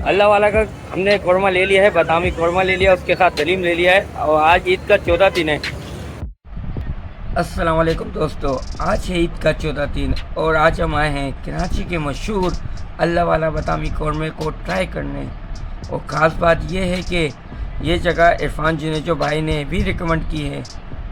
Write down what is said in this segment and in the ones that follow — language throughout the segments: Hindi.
अल्लाह वाला का हमने कौरमा ले लिया है, बादामी कौरमा ले लिया, उसके साथ दलीम ले लिया है और आज ईद का 14 दिन है। अस्सलाम वालेकुम दोस्तों, आज है ईद का 14 दिन और आज हम आए हैं कराची के मशहूर अल्लाह वाला बादामी कौरमे को ट्राई करने। और ख़ास बात यह है कि ये जगह इरफान जुनेजो भाई ने भी रिकमेंड की है।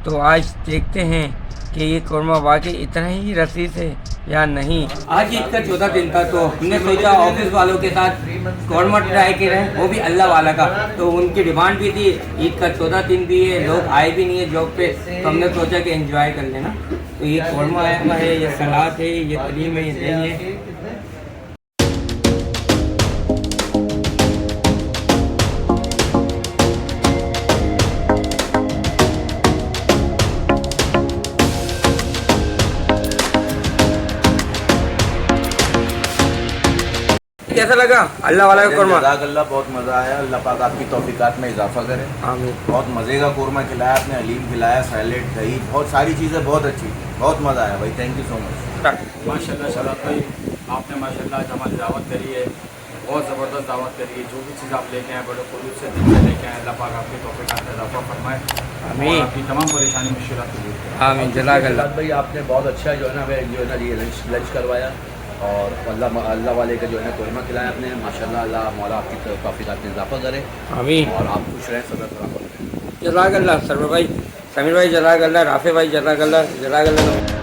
तो आज देखते हैं कि ये कौरमा वाकई इतना ही रसीद है या नहीं। आज ईद का 14 दिन था तो हमने सोचा ऑफिस वालों के साथ कौरमा ट्राई करें, वो भी अल्लाह वाला का। तो उनकी डिमांड भी थी, ईद का 14 दिन भी है, लोग आए भी नहीं है जॉब पे, तो हमने सोचा कि एंजॉय कर लेना। तो ये कौरमा आया हुआ है, ये सलाद है, ये दलीम है, ये दही है। कैसा लगा अल्लाह वाला का कौरमा? जज़ाकल्लाह, बहुत मज़ा आया। अल्लाह पाक आपकी तौफीकात में इजाफा करे। आमीन। बहुत मज़े का कौरमा खिलाया आपने, हलीम खिलाया, सैलेड, दही, बहुत सारी चीज़ें बहुत अच्छी, बहुत मज़ा आया भाई। Thank you so much. माशाल्लाह शराब भाई, आपने माशाल्लाह आज हमारी दावत करी है, बहुत ज़बरदस्त दावत करी है। जो भी चीज़ आप लेके आए बड़े खुलूस से दिल से लेके आए। अल्लाह पाक आपकी तौफीकात में इजाफा फरमाए, आमीन। आपकी तमाम परेशानी मुश्किलात को दूर करे। आमीन। जज़ाकल्लाह भाई आपने बहुत अच्छा जो है ना हमें जो है ना ये लंच करवाया और अल्लाह वाले का जो है ना कौरमा खिलाया आपने। माशाल्लाह, अल्लाह मौला आपकी तौफीकात में इजाफा करे आमीन। और आप खुश रहें, सदा सलामत रहें। जज़ाकल्लाह सरवर भाई, समीर भाई जज़ाकल्लाह, राफे भाई जज़ाकल्लाह, जज़ाकल्लाह।